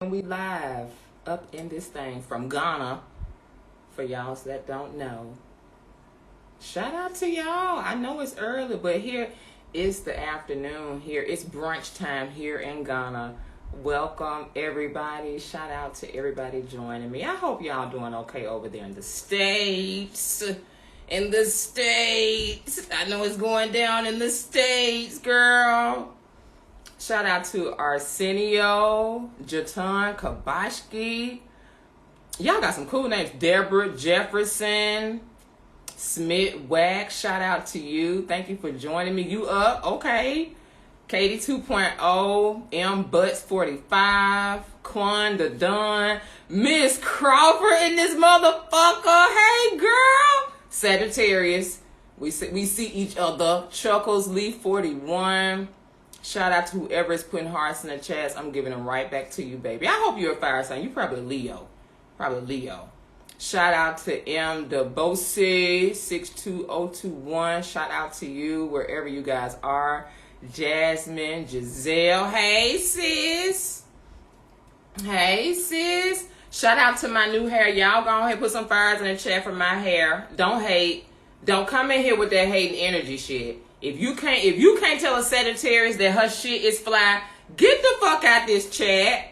We live up in this thing from Ghana. For y'all that don't know, shout out to y'all. I know it's early, but here it's the afternoon. Here it's brunch time here in Ghana. Welcome everybody. Shout out to everybody joining me. I hope y'all doing okay over there in the States. In the States. I know it's going down in the States, girl. Shout out to Arsenio, Jatan, Kabashki. Y'all got some cool names. Deborah, Jefferson, Smith, Wax. Shout out to you. Thank you for joining me. You up? Okay. Katie 2.0, M Butts 45, Quan the Don, Miss Crawford in this motherfucker. Hey, girl. Sagittarius. We see each other. Chuckles, Lee 41. Shout out to whoever is putting hearts in the chats. I'm giving them right back to you, baby. I hope you're a fire sign. You probably Leo. Shout out to M. DeBose 62021. Shout out to you wherever you guys are. Jasmine, Giselle. Hey, sis. Shout out to my new hair. Y'all go ahead and put some fires in the chat for my hair. Don't hate. Don't come in here with that hating energy shit. If you can't tell a Sagittarius that her shit is fly, get the fuck out this chat.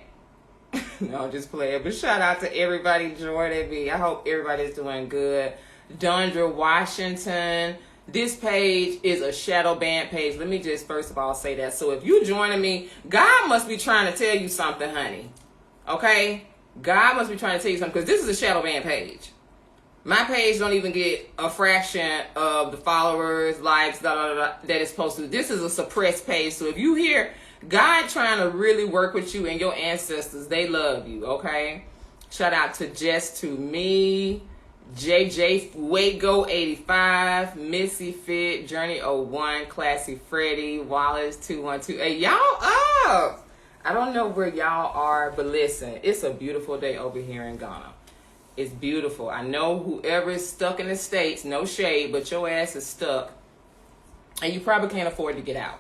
No, just playing. But shout out to everybody joining me. I hope everybody's doing good. Dondra Washington. This page is a shadow band page. Let me just first of all say that. So if you joining me, God must be trying to tell you something, honey. Okay? God must be trying to tell you something because this is a shadow band page. My page don't even get a fraction of the followers, likes, that it's supposed to. This is a suppressed page. So if you hear God trying to really work with you and your ancestors, they love you, okay? Shout out to Jess to me, JJ Wago 85, Missy Fit, Journey 01, Classy Freddie, Wallace 212. Hey, y'all up! I don't know where y'all are, but listen, it's a beautiful day over here in Ghana. It's beautiful. I know whoever is stuck in the States, no shade, but your ass is stuck. And you probably can't afford to get out.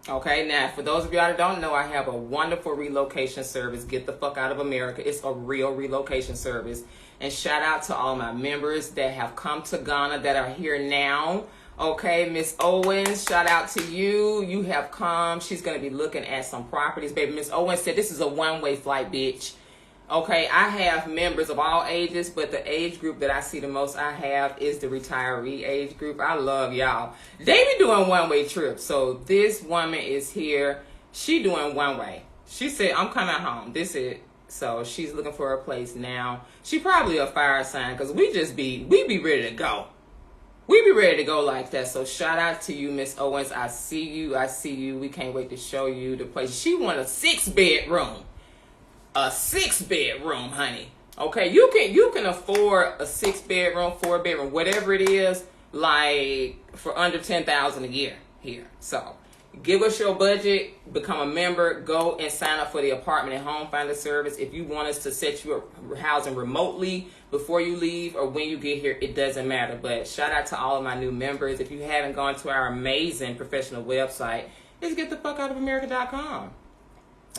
Okay, now, for those of y'all that don't know, I have a wonderful relocation service. Get the fuck out of America. It's a real relocation service. And shout out to all my members that have come to Ghana that are here now. Okay, Miss Owens, shout out to you. You have come. She's going to be looking at some properties. Baby, Miss Owens said this is a one-way flight, bitch. Okay, I have members of all ages, but the age group that I see the most I have is the retiree age group. I love y'all. They be doing one-way trips. So this woman is here. She doing one-way. She said, I'm coming home. This is it. So she's looking for a place now. She probably a fire sign because we be ready to go. We be ready to go like that. So shout out to you, Miss Owens. I see you. We can't wait to show you the place. She want a 6-bedroom. A 6-bedroom, honey. Okay, you can afford a 6-bedroom, 4-bedroom, whatever it is, like for under $10,000 a year here. So give us your budget, become a member, go and sign up for the apartment and home finder service. If you want us to set you up housing remotely before you leave or when you get here, it doesn't matter. But shout out to all of my new members. If you haven't gone to our amazing professional website, it's getthefuckoutofamerica.com.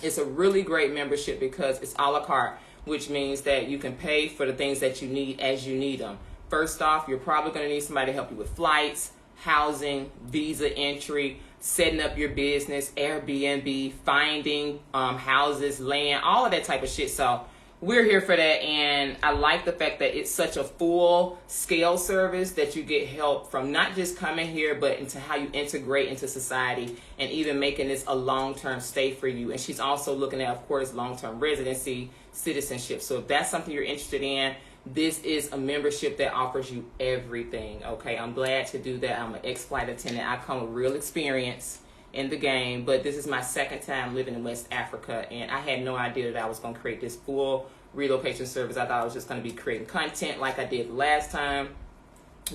It's a really great membership because it's a la carte, which means that you can pay for the things that you need as you need them. First off, you're probably going to need somebody to help you with flights, housing, visa entry, setting up your business, Airbnb, finding houses, land, all of that type of shit. So we're here for that, and I like the fact that it's such a full-scale service that you get help from not just coming here, but into how you integrate into society and even making this a long-term stay for you. And she's also looking at, of course, long-term residency, citizenship. So if that's something you're interested in, this is a membership that offers you everything, okay? I'm glad to do that. I'm an ex-flight attendant. I come with real experience in the game, but this is my second time living in West Africa, and I had no idea that I was going to create this full relocation service. I thought I was just going to be creating content like I did the last time,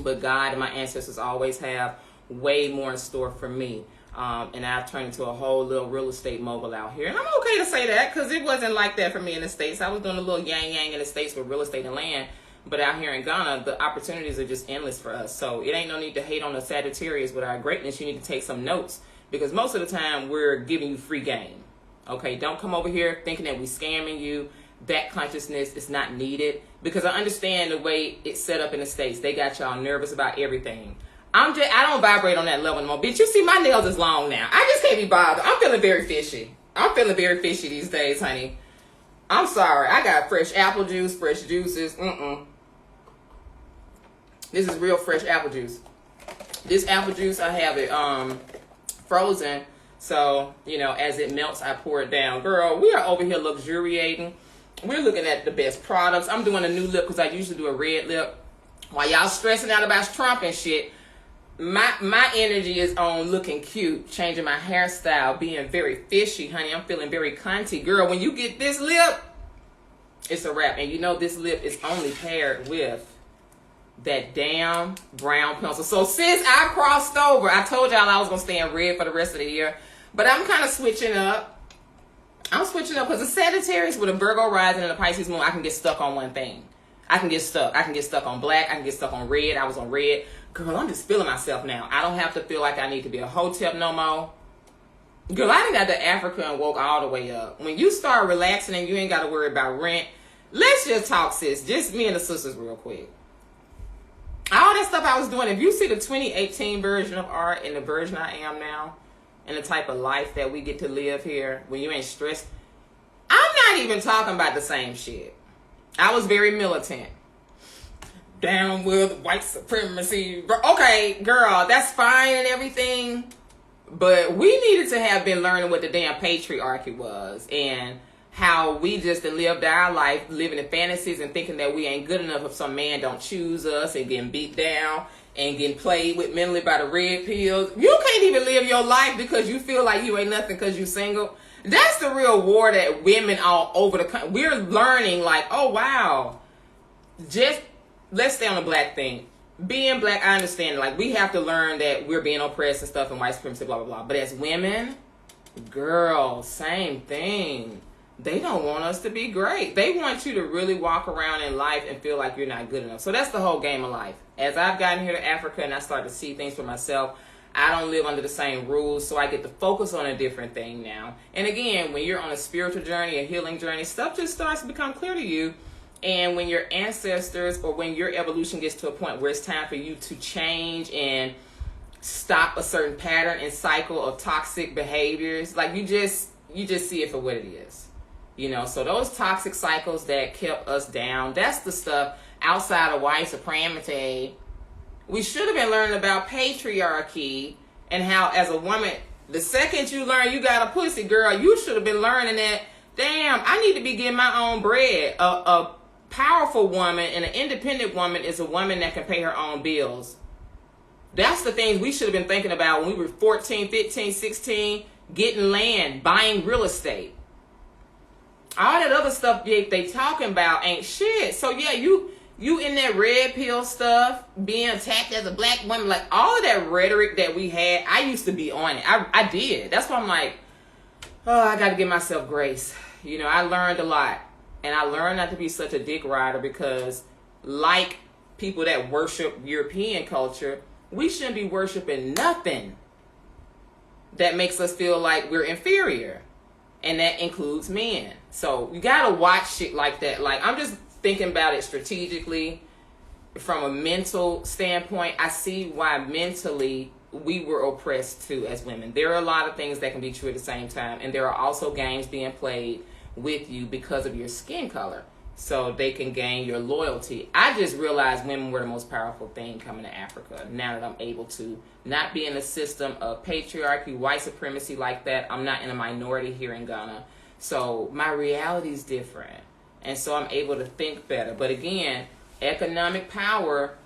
but God and my ancestors always have way more in store for me, and I've turned into a whole little real estate mogul out here, and I'm okay to say that because it wasn't like that for me in the States. I was doing a little yang in the States with real estate and land, but out here in Ghana, the opportunities are just endless for us. So it ain't no need to hate on the Sagittarius with our greatness. You need to take some notes, because most of the time we're giving you free game. Okay, don't come over here thinking that we scamming you. That consciousness is not needed, because I understand the way it's set up in the States. They got y'all nervous about everything. I don't vibrate on that level anymore. Bitch, you see my nails is long now. I just can't be bothered. I'm feeling very fishy. I'm feeling very fishy these days, honey. I'm sorry. I got fresh apple juice, fresh juices. This is real fresh apple juice. This apple juice, I have it frozen. So, you know, as it melts, I pour it down. Girl, we are over here luxuriating. We're looking at the best products. I'm doing a new lip because I usually do a red lip. While y'all stressing out about Trump and shit, my energy is on looking cute, changing my hairstyle, being very fishy, honey. I'm feeling very cunty. Girl, when you get this lip, it's a wrap. And you know this lip is only paired with that damn brown pencil. So sis, I crossed over. I told y'all I was going to stay in red for the rest of the year. But I'm kind of switching up. I'm switching up because the Sagittarius with a Virgo rising and a Pisces moon, I can get stuck on one thing. I can get stuck. I can get stuck on black. I can get stuck on red. I was on red. Girl, I'm just feeling myself now. I don't have to feel like I need to be a hotep no more. Girl, I done got the Africa and woke all the way up. When you start relaxing and you ain't got to worry about rent, let's just talk, sis. Just me and the sisters real quick. All that stuff I was doing, if you see the 2018 version of art and the version I am now, and the type of life that we get to live here, when you ain't stressed, I'm not even talking about the same shit. I was very militant. Down with white supremacy. Okay, girl, that's fine and everything. But we needed to have been learning what the damn patriarchy was. And how we just lived our life living in fantasies and thinking that we ain't good enough if some man don't choose us, and getting beat down and getting played with mentally by the red pills. You can't even live your life because you feel like you ain't nothing because you single. That's the real war that women all over the country, we're learning, like, oh wow, just let's stay on the black thing. Being black, I understand, like, we have to learn that we're being oppressed and stuff and white supremacy, blah, blah, blah. But as women, girl, same thing. They don't want us to be great. They want you to really walk around in life and feel like you're not good enough. So that's the whole game of life. As I've gotten here to Africa and I start to see things for myself, I don't live under the same rules, so I get to focus on a different thing now. And again, when you're on a spiritual journey, a healing journey, stuff just starts to become clear to you. And when your ancestors or when your evolution gets to a point where it's time for you to change and stop a certain pattern and cycle of toxic behaviors, like you just see it for what it is. You know, so those toxic cycles that kept us down, that's the stuff outside of white supremacy. We should have been learning about patriarchy and how, as a woman, the second you learn you got a pussy, girl, you should have been learning that, damn, I need to be getting my own bread. A powerful woman and an independent woman is a woman that can pay her own bills. That's the things we should have been thinking about when we were 14, 15, 16, getting land, buying real estate. All that other stuff they talking about ain't shit. So yeah, you in that red pill stuff, being attacked as a black woman, like all of that rhetoric that we had, I used to be on it. I did. That's why I'm like, oh, I got to give myself grace. You know, I learned a lot. And I learned not to be such a dick rider because, like people that worship European culture, we shouldn't be worshiping nothing that makes us feel like we're inferior. And that includes men. So you got to watch shit like that. Like, I'm just thinking about it strategically from a mental standpoint. I see why mentally we were oppressed too as women. There are a lot of things that can be true at the same time. And there are also games being played with you because of your skin color, so they can gain your loyalty. I just realized women were the most powerful thing coming to Africa. Now that I'm able to not be in a system of patriarchy, white supremacy like that. I'm not in a minority here in Ghana, so my reality is different, and so I'm able to think better. But again, economic power,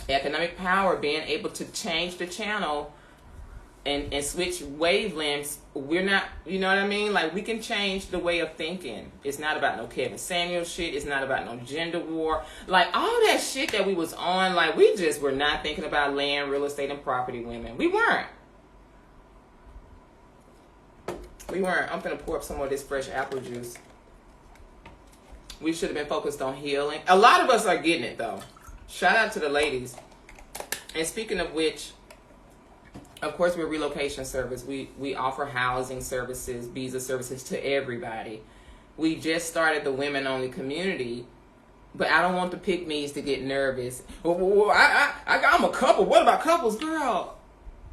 being able to change the channel and switch wavelengths. We're not, you know what I mean? Like, we can change the way of thinking. It's not about no Kevin Samuel shit. It's not about no gender war. Like, all that shit that we was on, like, we just were not thinking about land, real estate, and property women. We weren't. I'm gonna pour up some more of this fresh apple juice. We should have been focused on healing. A lot of us are getting it, though. Shout out to the ladies. And speaking of which, Of course, we're a relocation service. We offer housing services, visa services to everybody. We just started the women only community, but I don't want the pick-me's to get nervous. I'm a couple. What about couples? Girl,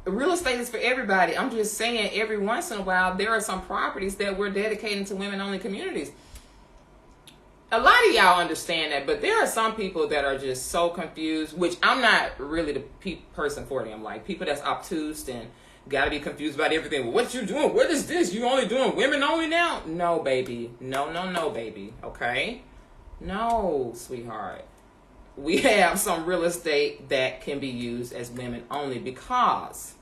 real estate is for everybody. I'm just saying every once in a while, there are some properties that we're dedicating to women only communities. A lot of y'all understand that, but there are some people that are just so confused, which I'm not really the person for them. Like people that's obtuse and got to be confused about everything. Well, what you doing? What is this? You only doing women only now? No, baby. No, baby. Okay? No, sweetheart. We have some real estate that can be used as women only because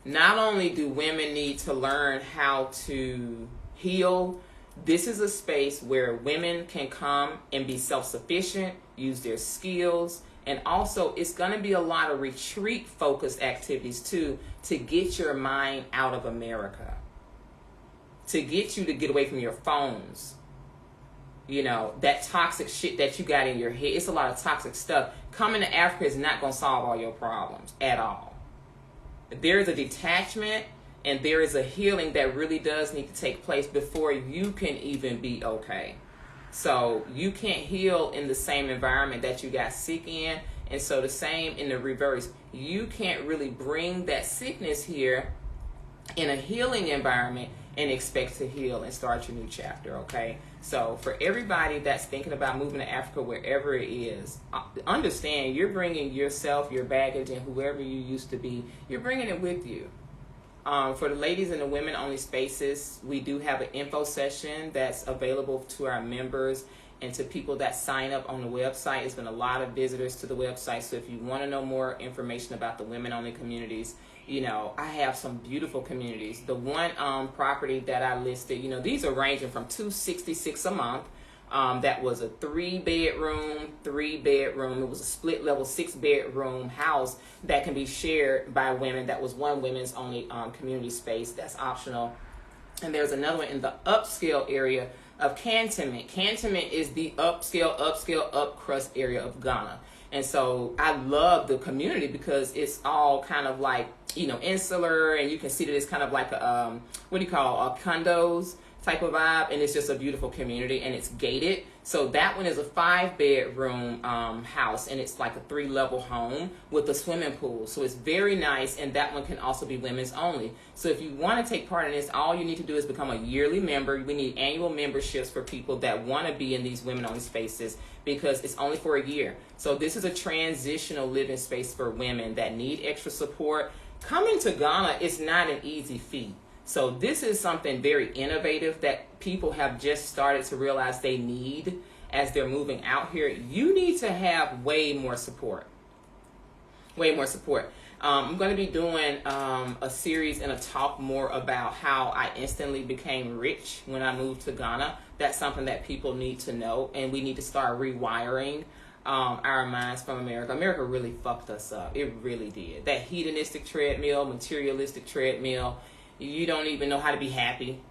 not only do women need to learn how to heal, this is a space where women can come and be self-sufficient, use their skills, and also it's going to be a lot of retreat-focused activities too to get your mind out of America, to get you to get away from your phones. You know, that toxic shit that you got in your head. It's a lot of toxic stuff. Coming to Africa is not going to solve all your problems at all. There is a detachment and there is a healing that really does need to take place before you can even be okay. So you can't heal in the same environment that you got sick in. And so the same in the reverse. You can't really bring that sickness here in a healing environment and expect to heal and start your new chapter, okay? So for everybody that's thinking about moving to Africa, wherever it is, understand you're bringing yourself, your baggage, and whoever you used to be, you're bringing it with you. For the ladies in the women only spaces, we do have an info session that's available to our members and to people that sign up on the website. It's been a lot of visitors to the website. So if you want to know more information about the women only communities, you know, I have some beautiful communities. The one property that I listed, you know, these are ranging from $266 a month. That was a 3-bedroom. It was a split level 6-bedroom house that can be shared by women. That was one women's only community space. That's optional. And there's another one in the upscale area of Cantonment. Cantonment is the up crust area of Ghana. And so I love the community because it's all kind of like, you know, insular, and you can see that it's kind of like a, condos type of vibe, and it's just a beautiful community, and it's gated. So that one is a 5-bedroom house, and it's like a 3-level home with a swimming pool. So it's very nice, and that one can also be women's only. So if you want to take part in this, all you need to do is become a yearly member. We need annual memberships for people that want to be in these women only spaces because it's only for a year. So this is a transitional living space for women that need extra support. Coming to Ghana is not an easy feat. So this is something very innovative that people have just started to realize they need as they're moving out here. You need to have way more support. I'm going to be doing a series and a talk more about how I instantly became rich when I moved to Ghana. That's something that people need to know, and we need to start rewiring our minds from America. America really fucked us up. It really did. That hedonistic treadmill, materialistic treadmill. You don't even know how to be happy.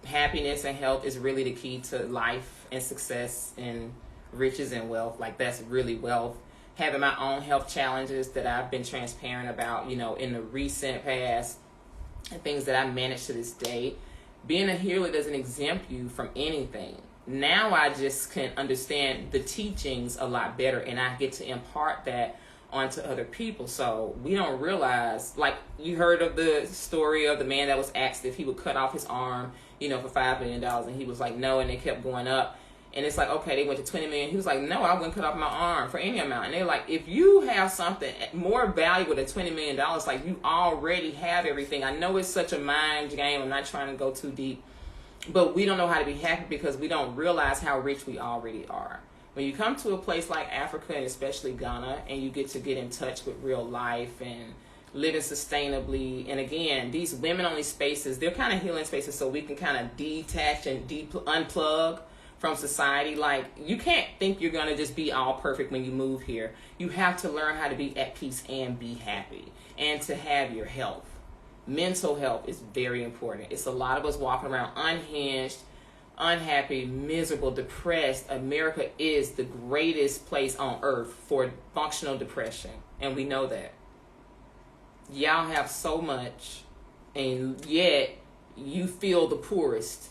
Happiness and health is really the key to life and success and riches and wealth. Like, that's really wealth. Having my own health challenges that I've been transparent about, you know, in the recent past, and things that I manage to this day. Being a healer doesn't exempt you from anything. Now I just can understand the teachings a lot better, and I get to impart that onto other people. So we don't realize, like, you heard of the story of the man that was asked if he would cut off his arm, you know, for $5 million, and he was like, no, and they kept going up. And it's like, okay, they went to 20 million. He was like, no, I wouldn't cut off my arm for any amount. And they're like, if you have something more valuable than $20 million, like, you already have everything. I know it's such a mind game. I'm not trying to go too deep, but we don't know how to be happy because we don't realize how rich we already are. When you come to a place like Africa, and especially Ghana, and you get in touch with real life and living sustainably, and again, these women-only spaces, they're kind of healing spaces so we can kind of detach and unplug from society. Like, you can't think you're going to just be all perfect when you move here. You have to learn how to be at peace and be happy, and to have your health. Mental health is very important. It's a lot of us walking around unhinged, unhappy, miserable, depressed. America is the greatest place on earth for functional depression, and we know that. Y'all have so much, and yet you feel the poorest.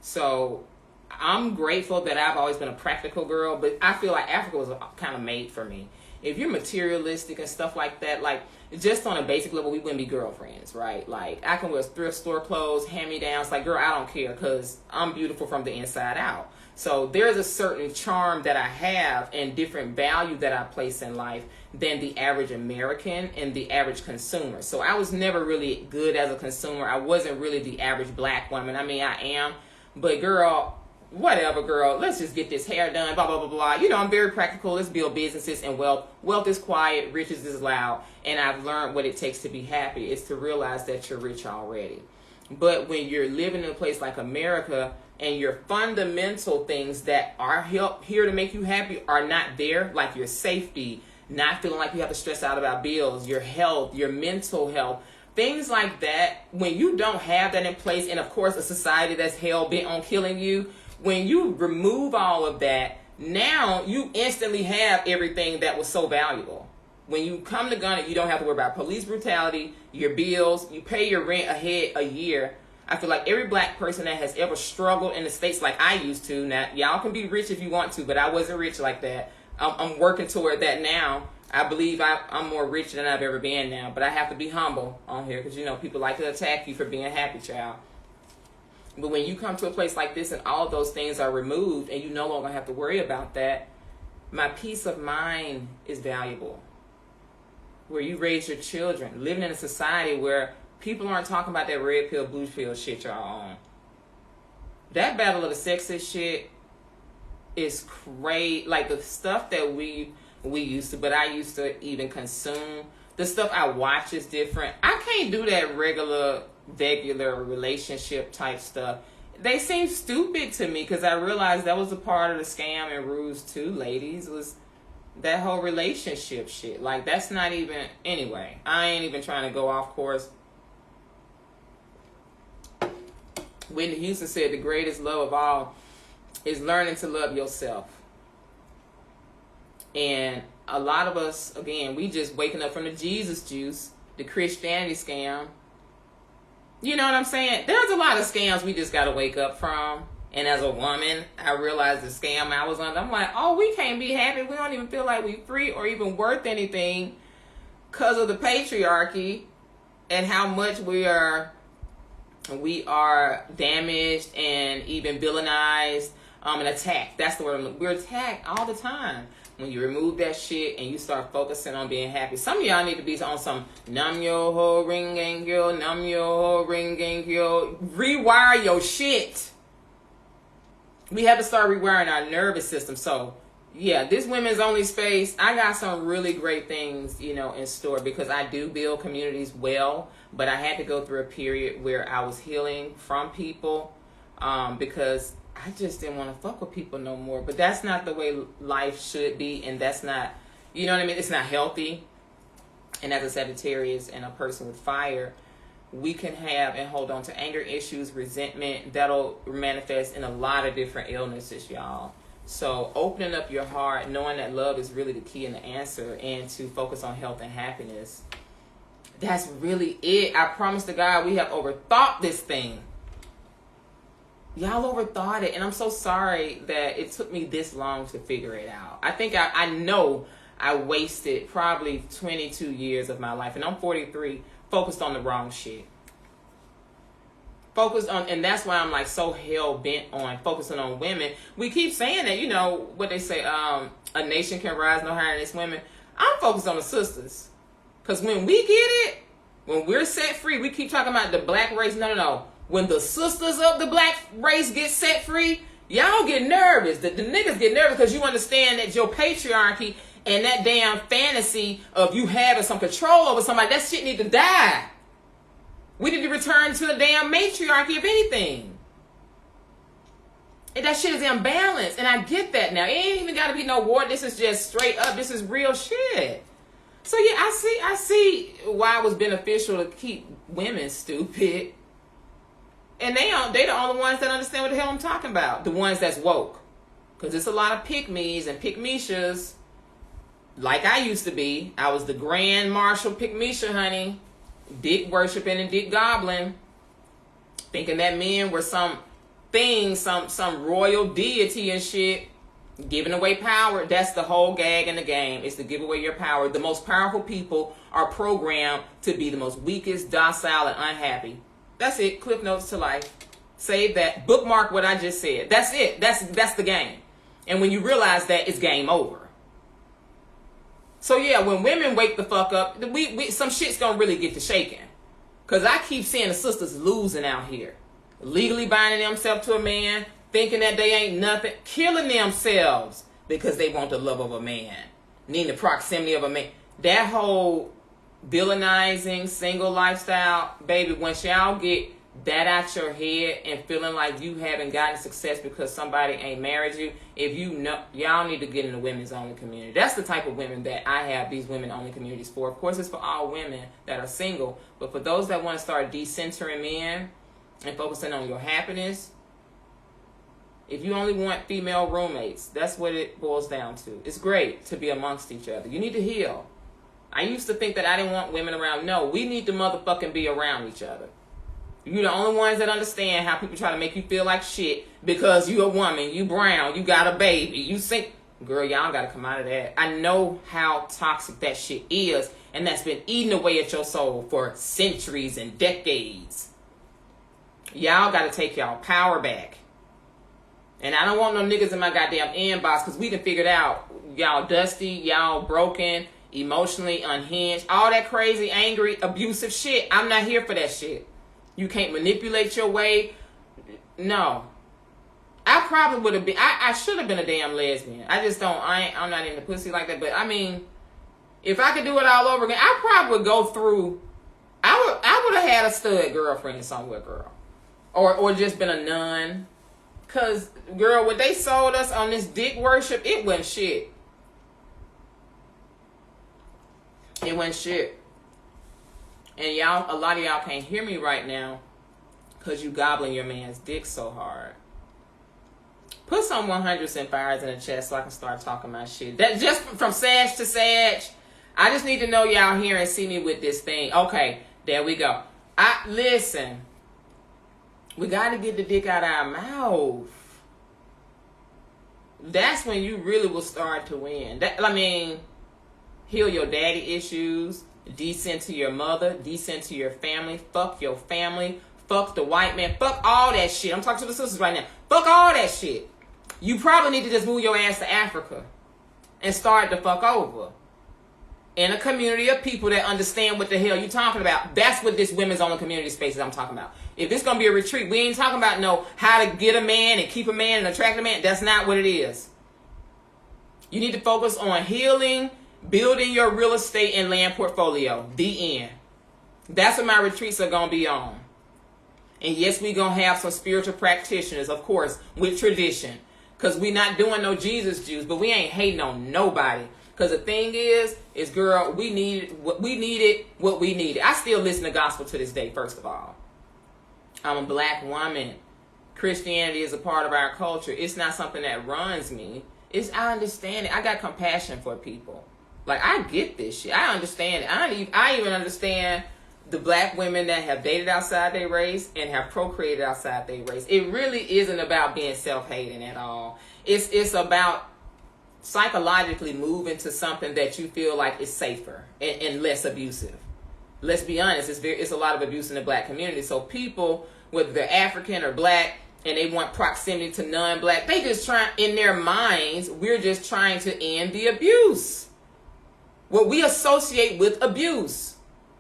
So I'm grateful that I've always been a practical girl, but I feel like Africa was kind of made for me. If you're materialistic and stuff like that, like just on a basic level, we wouldn't be girlfriends, right? Like I can wear thrift store clothes, hand-me-downs. Like, girl, I don't care because I'm beautiful from the inside out. So there's a certain charm that I have and different value that I place in life than the average American and the average consumer. So I was never really good as a consumer. I wasn't really the average black woman. I mean, I am, but girl, whatever, girl, let's just get this hair done, blah, blah, blah, blah. You know, I'm very practical. Let's build businesses and wealth. Wealth is quiet, riches is loud. And I've learned what it takes to be happy is to realize that you're rich already. But when you're living in a place like America and your fundamental things that are here to make you happy are not there, like your safety, not feeling like you have to stress out about bills, your health, your mental health, things like that, when you don't have that in place, and of course a society that's hell-bent on killing you, when you remove all of that, now you instantly have everything that was so valuable. When you come to Ghana, you don't have to worry about police brutality, your bills, you pay your rent ahead a year. I feel like every black person that has ever struggled in the States like I used to, now y'all can be rich if you want to, but I wasn't rich like that. I'm working toward that now. I believe I'm more rich than I've ever been now, but I have to be humble on here because, you know, people like to attack you for being a happy child. But when you come to a place like this and all of those things are removed and you no longer have to worry about that, my peace of mind is valuable. Where you raise your children, living in a society where people aren't talking about that red pill, blue pill shit y'all on. That battle of the sexes shit is crazy. Like the stuff that we used to, but I used to even consume. The stuff I watch is different. I can't do that regular relationship type stuff. They seem stupid to me because I realized that was a part of the scam and ruse too, ladies, was that whole relationship shit. Like, that's not even, anyway, I ain't even trying to go off course. Whitney Houston said the greatest love of all is learning to love yourself. And a lot of us, again, we just waking up from the Jesus juice, the Christianity scam. You know what I'm saying? There's a lot of scams we just got to wake up from. And as a woman, I realized the scam I was under. I'm like, oh, we can't be happy. We don't even feel like we're free or even worth anything because of the patriarchy and how much we are damaged and even villainized and attacked. That's the word. We're attacked all the time. When you remove that shit and you start focusing on being happy. Some of y'all need to be on some nam yo ho ring gang yo, nam yo ho ring gang yo. Rewire your shit. We have to start rewiring our nervous system. So, yeah, this women's only space, I got some really great things, you know, in store because I do build communities well, but I had to go through a period where I was healing from people because I just didn't want to fuck with people no more. But that's not the way life should be, and that's not, you know what I mean? It's not healthy. And as a Sagittarius and a person with fire, we can have and hold on to anger issues, resentment. That'll manifest in a lot of different illnesses, y'all. So opening up your heart, knowing that love is really the key and the answer, and to focus on health and happiness. That's really it. I promise to God we have overthought this thing. Y'all overthought it, and I'm so sorry that it took me this long to figure it out. I think I know I wasted probably 22 years of my life, and I'm 43, focused on the wrong shit. Focused on, and that's why I'm like so hell bent on focusing on women. We keep saying that, you know, what they say, a nation can rise no higher than its women. I'm focused on the sisters. Because when we get it, when we're set free, we keep talking about the black race. No. When the sisters of the black race get set free, y'all get nervous. The niggas get nervous because you understand that your patriarchy and that damn fantasy of you having some control over somebody, that shit need to die. We need to return to the damn matriarchy of anything. And that shit is imbalanced. And I get that now. It ain't even got to be no war. This is just straight up. This is real shit. So yeah, I see why it was beneficial to keep women stupid. And they the only ones that understand what the hell I'm talking about. The ones that's woke. Because there's a lot of pick-me's and pick-mishas like I used to be. I was the Grand Marshal Pygmisha, honey. Dick worshiping and dick gobbling. Thinking that men were some thing, some royal deity and shit. Giving away power. That's the whole gag in the game, is to give away your power. The most powerful people are programmed to be the most weakest, docile, and unhappy. That's it. Cliff notes to life. Save that. Bookmark what I just said. That's it. That's the game. And when you realize that, it's game over. So yeah, when women wake the fuck up, we some shit's gonna really get to shaking. Cause I keep seeing the sisters losing out here. Legally binding themselves to a man, thinking that they ain't nothing, killing themselves because they want the love of a man, need the proximity of a man. That whole villainizing single lifestyle, baby, once y'all get that out your head and feeling like you haven't gotten success because somebody ain't married you, if you know, y'all need to get in the women's only community. That's the type of women that I have these women only communities for. Of course, it's for all women that are single, but for those that want to start decentering men and focusing on your happiness, if you only want female roommates, that's what it boils down to. It's great to be amongst each other. You need to heal. I used to think that I didn't want women around. No, we need to motherfucking be around each other. You're the only ones that understand how people try to make you feel like shit because you a woman, you brown, you got a baby, you sing. Girl, y'all gotta come out of that. I know how toxic that shit is, and that's been eating away at your soul for centuries and decades. Y'all gotta take y'all power back. And I don't want no niggas in my goddamn inbox because we done figured out y'all dusty, y'all broken, emotionally unhinged, all that crazy, angry, abusive shit. I'm not here for that shit. You can't manipulate your way. No. I probably would have been, I should have been a damn lesbian. I just don't, I'm not into pussy like that. But I mean, if I could do it all over again, I probably would go through, I would have had a stud girlfriend somewhere, girl. Or just been a nun. Cause, girl, what they sold us on this dick worship, it wasn't shit. It wasn't shit. And y'all, a lot of y'all can't hear me right now because you gobbling your man's dick so hard. Put some 100s and fires in the chest so I can start talking my shit. That just from Sag to Sag. I just need to know y'all here and see me with this thing. Okay, there we go. Listen. We got to get the dick out of our mouth. That's when you really will start to win. Heal your daddy issues. Decent to your mother, decent to your family, fuck your family, fuck the white man, fuck all that shit. I'm talking to the sisters right now. Fuck all that shit. You probably need to just move your ass to Africa and start to fuck over. In a community of people that understand what the hell you talking about. That's what this women's only community space is I'm talking about. If it's going to be a retreat, we ain't talking about how to get a man and keep a man and attract a man. That's not what it is. You need to focus on healing, building your real estate and land portfolio. The end. That's what my retreats are going to be on. And yes, we're going to have some spiritual practitioners, of course, with tradition. Because we're not doing no Jesus Jews, but we ain't hating on nobody. Because the thing is girl, we needed what we needed. I still listen to gospel to this day, first of all. I'm a black woman. Christianity is a part of our culture. It's not something that runs me. I understand it. I got compassion for people. Like, I get this shit. I understand it. I even understand the black women that have dated outside their race and have procreated outside their race. It really isn't about being self-hating at all. It's about psychologically moving to something that you feel like is safer and less abusive. Let's be honest, it's a lot of abuse in the black community. So people, whether they're African or black, and they want proximity to non-black, they just try, in their minds, we're just trying to end the abuse. What we associate with abuse,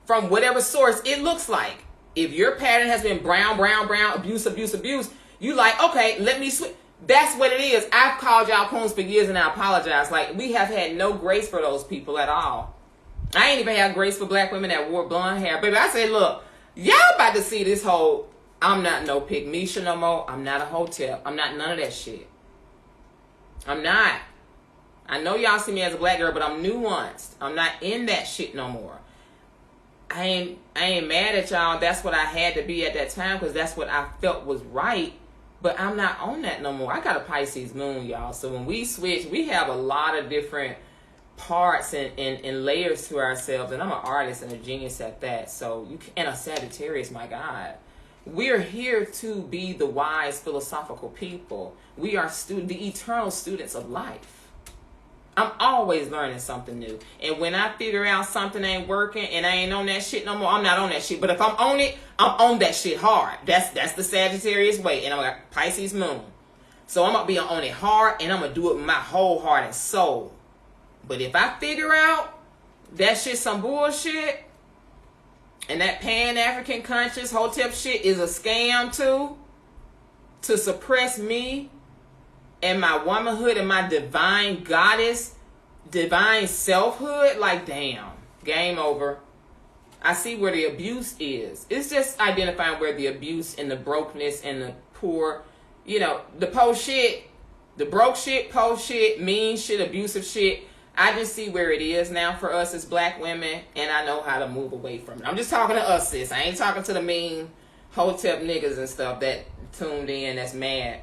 from whatever source it looks like. If your pattern has been brown, abuse, you like, okay, let me switch. That's what it is. I've called y'all coons for years and I apologize. Like, we have had no grace for those people at all. I ain't even had grace for black women that wore blonde hair. Baby, I say, look, y'all about to see this whole, I'm not no Pygmisha no more. I'm not a hotel. I'm not none of that shit. I'm not. I know y'all see me as a black girl, but I'm nuanced. I'm not in that shit no more. I ain't mad at y'all. That's what I had to be at that time because that's what I felt was right. But I'm not on that no more. I got a Pisces moon, y'all. So when we switch, we have a lot of different parts and layers to ourselves, and I'm an artist and a genius at that. So and a Sagittarius, my God. We're here to be the wise philosophical people. We are the eternal students of life. I'm always learning something new. And when I figure out something ain't working and I ain't on that shit no more, I'm not on that shit. But if I'm on it, I'm on that shit hard. That's the Sagittarius way. And I'm got Pisces moon. So I'm going to be on it hard, and I'm going to do it with my whole heart and soul. But if I figure out that shit some bullshit, and that Pan-African conscious Hotep shit is a scam too, to suppress me and my womanhood and my divine goddess, divine selfhood, like, damn, game over. I see where the abuse is. It's just identifying where the abuse and the brokenness and the poor, the poor shit, the broke shit, poor shit, mean shit, abusive shit. I just see where it is now for us as black women, and I know how to move away from it. I'm just talking to us, sis. I ain't talking to the mean Hotep niggas and stuff that tuned in that's mad.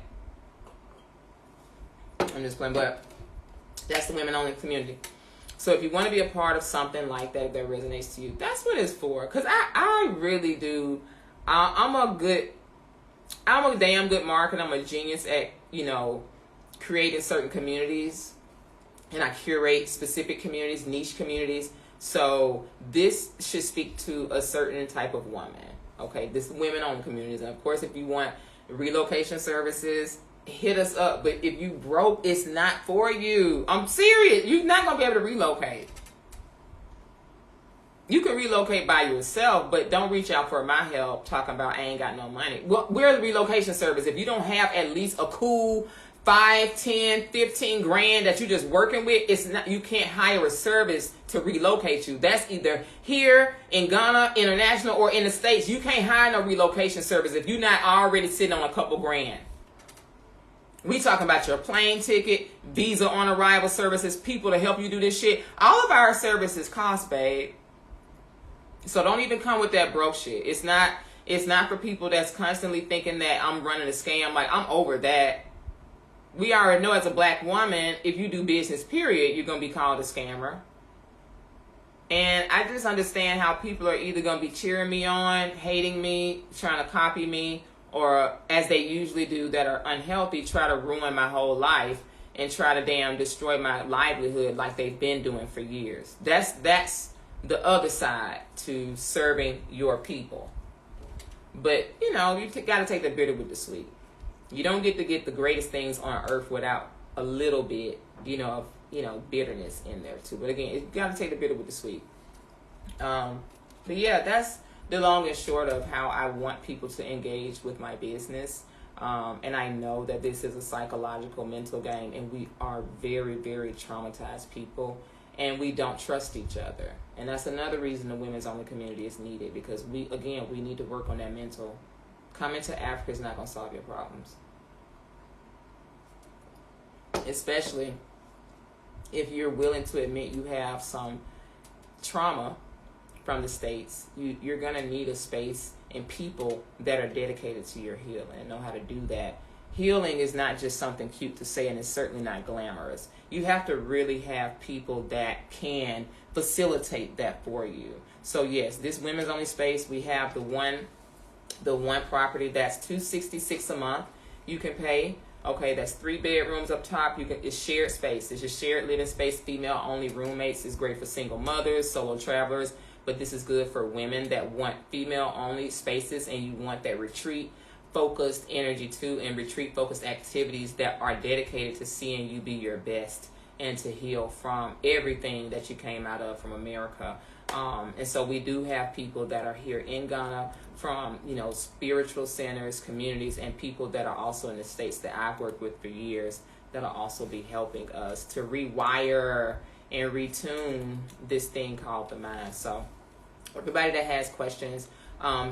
I'm just playing, but that's the women-only community. So if you want to be a part of something like that resonates to you, that's what it's for. Because I really do. I'm a damn good marketer. I'm a genius at, creating certain communities. And I curate specific communities, niche communities. So this should speak to a certain type of woman. Okay, this women-owned communities. And of course, if you want relocation services, hit us up. But if you broke, it's not for you. I'm serious. You're not going to be able to relocate. You can relocate by yourself, but don't reach out for my help talking about I ain't got no money. Well, we're the relocation service. If you don't have at least a cool 5, 10, 15 grand that you're just working with, it's not, you can't hire a service to relocate you. That's either here in Ghana, international, or in the States. You can't hire no relocation service if you're not already sitting on a couple grand. We talking about your plane ticket, visa on arrival services, people to help you do this shit. All of our services cost, babe. So don't even come with that broke shit. It's not for people that's constantly thinking that I'm running a scam. Like, I'm over that. We already know as a black woman, if you do business, period, you're going to be called a scammer. And I just understand how people are either going to be cheering me on, hating me, trying to copy me, or as they usually do that are unhealthy, try to ruin my whole life and try to damn destroy my livelihood like they've been doing for years. That's the other side to serving your people. But, you got to take the bitter with the sweet. You don't get to get the greatest things on earth without a little bit, of bitterness in there too. But again, you got to take the bitter with the sweet. But yeah, that's the long and short of how I want people to engage with my business. And I know that this is a psychological, mental game, and we are very, very traumatized people, and we don't trust each other. And that's another reason the women's only community is needed, because we need to work on that mental. Coming to Africa is not going to solve your problems. Especially if you're willing to admit you have some trauma from the States. You're going to need a space and people that are dedicated to your healing and know how to do that. Healing is not just something cute to say, and it's certainly not glamorous. You have to really have people that can facilitate that for you. So yes, this women's only space, we have the one property that's $266 a month you can pay. Okay, that's 3 bedrooms up top. It's shared space. It's a shared living space, female only roommates. It's great for single mothers, solo travelers, but this is good for women that want female only spaces, and you want that retreat focused energy too, and retreat focused activities that are dedicated to seeing you be your best and to heal from everything that you came out of from America. And so we do have people that are here in Ghana from, spiritual centers, communities, and people that are also in the States that I've worked with for years that'll also be helping us to rewire and retune this thing called the mind. So everybody that has questions,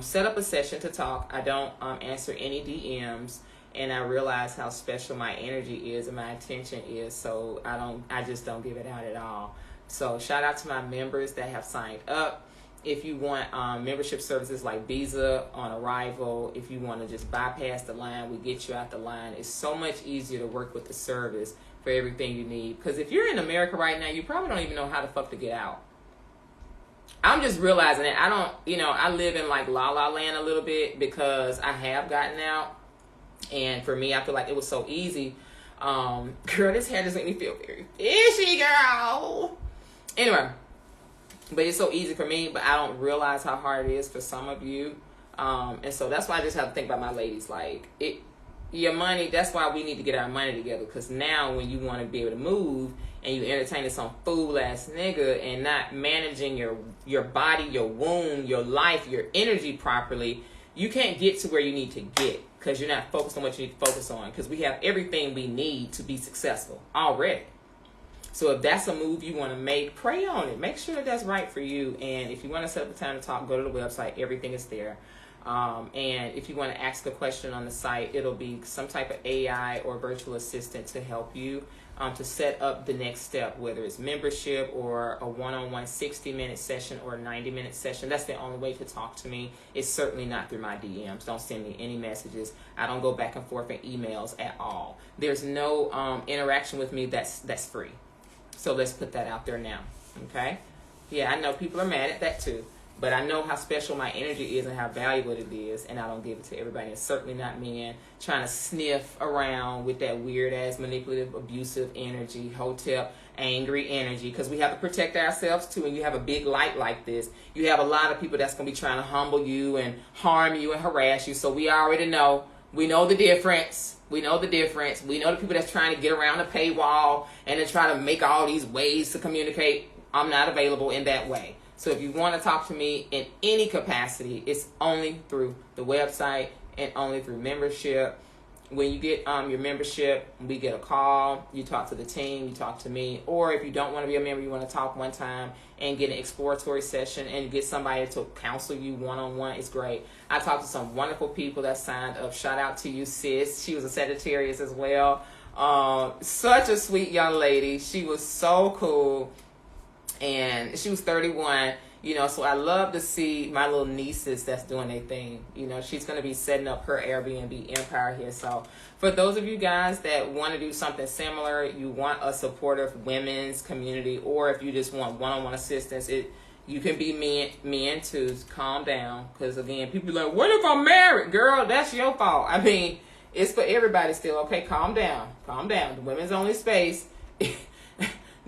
set up a session to talk. I don't answer any DMs, and I realize how special my energy is and my attention is, so I just don't give it out at all. So shout out to my members that have signed up. If you want membership services like visa on arrival, if you want to just bypass the line, we get you out the line. It's so much easier to work with the service for for everything you need. Because if you're in America right now, you probably don't even know how the fuck to get out. I'm just realizing that I don't, I live in like La La Land a little bit because I have gotten out. And for me, I feel like it was so easy. Girl, this hair just made me feel very fishy, girl. Anyway, but it's so easy for me, but I don't realize how hard it is for some of you. And so that's why I just have to think about my ladies. Like, your money, that's why we need to get our money together. Because now when you want to be able to move and you entertaining some fool-ass nigga and not managing your body, your womb, your life, your energy properly, you can't get to where you need to get because you're not focused on what you need to focus on. Because we have everything we need to be successful already. So if that's a move you want to make, pray on it. Make sure that's right for you. And if you want to set up a time to talk, go to the website. Everything is there. And if you want to ask a question on the site, it'll be some type of AI or virtual assistant to help you to set up the next step, whether it's membership or a one-on-one 60-minute session or a 90-minute session. That's the only way to talk to me. It's certainly not through my DMs. Don't send me any messages. I don't go back and forth in emails at all. There's no interaction with me that's free. So let's put that out there now, okay? Yeah, I know people are mad at that too. But I know how special my energy is and how valuable it is, and I don't give it to everybody. It's certainly not men trying to sniff around with that weird-ass, manipulative, abusive energy, hotep, angry energy, because we have to protect ourselves, too. And you have a big light like this, you have a lot of people that's going to be trying to humble you and harm you and harass you. So we already know. We know the difference. We know the difference. We know the people that's trying to get around the paywall and then try to make all these ways to communicate. I'm not available in that way. So if you want to talk to me in any capacity, it's only through the website and only through membership. When you get your membership, we get a call. You talk to the team. You talk to me. Or if you don't want to be a member, you want to talk one time and get an exploratory session and get somebody to counsel you one-on-one. It's great. I talked to some wonderful people that signed up. Shout out to you, sis. She was a Sagittarius as well. Such a sweet young lady. She was so cool. And she was 31, so I love to see my little nieces that's doing their thing. She's going to be setting up her Airbnb empire here. So for those of you guys that want to do something similar, you want a supportive women's community, or if you just want one-on-one assistance, you can be men too. Calm down. Because again, people are like, what if I'm married? Girl, that's your fault. I mean, it's for everybody still. Okay, calm down. Calm down. The women's only space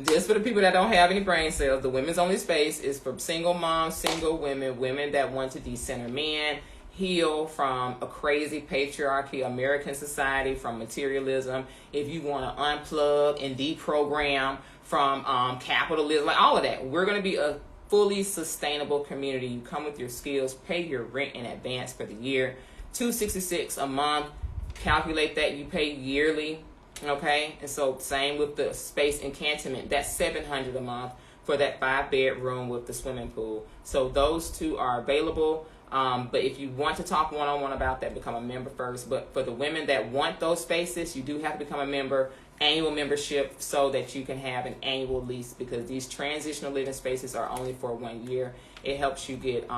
just for the people that don't have any brain cells, the women's only space is for single moms, single women that want to decenter men, heal from a crazy patriarchy, American society, from materialism. If you want to unplug and deprogram from capitalism, like all of that, we're going to be a fully sustainable community. You come with your skills, pay your rent in advance for the year, $266 a month. Calculate that, you pay yearly. Okay, and so same with the space encantement. That's $700 a month for that 5-bedroom with the swimming pool. So those two are available. But if you want to talk one-on-one about that, become a member first. But for the women that want those spaces, you do have to become a member, annual membership, so that you can have an annual lease, because these transitional living spaces are only for 1 year. It helps you get,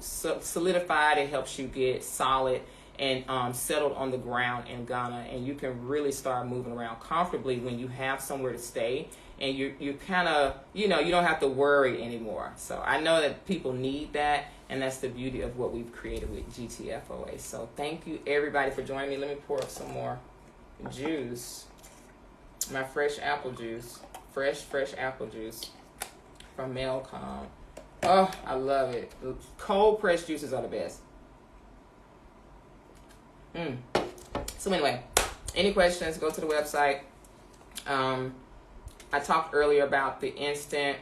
solidified. It helps you get solid and settled on the ground in Ghana, and you can really start moving around comfortably when you have somewhere to stay, and you kind of, you don't have to worry anymore. So I know that people need that, and that's the beauty of what we've created with GTFOA. So thank you, everybody, for joining me. Let me pour up some more juice, my fresh apple juice, fresh apple juice from Melcom. Oh, I love it. Cold pressed juices are the best. So anyway, any questions, go to the website. I talked earlier about the instant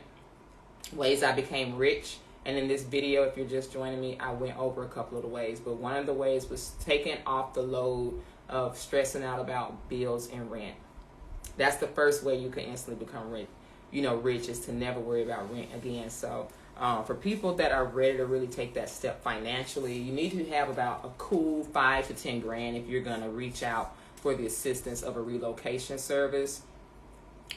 ways I became rich, and in this video, if you're just joining me, I went over a couple of the ways, but one of the ways was taking off the load of stressing out about bills and rent. That's the first way you can instantly become rich. Rich is to never worry about rent again. So for people that are ready to really take that step financially, you need to have about a cool $5 to $10 grand if you're going to reach out for the assistance of a relocation service.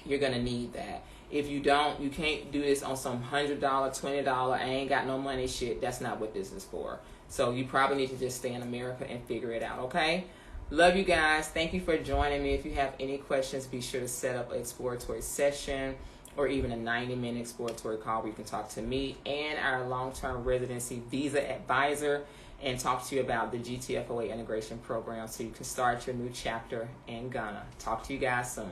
You're going to need that. If you don't, you can't do this on some $100, $20, I ain't got no money shit. That's not what this is for. So you probably need to just stay in America and figure it out, okay? Love you guys. Thank you for joining me. If you have any questions, be sure to set up an exploratory session or even a 90-minute exploratory call where you can talk to me and our long-term residency visa advisor and talk to you about the GTFOA integration program so you can start your new chapter in Ghana. Talk to you guys soon.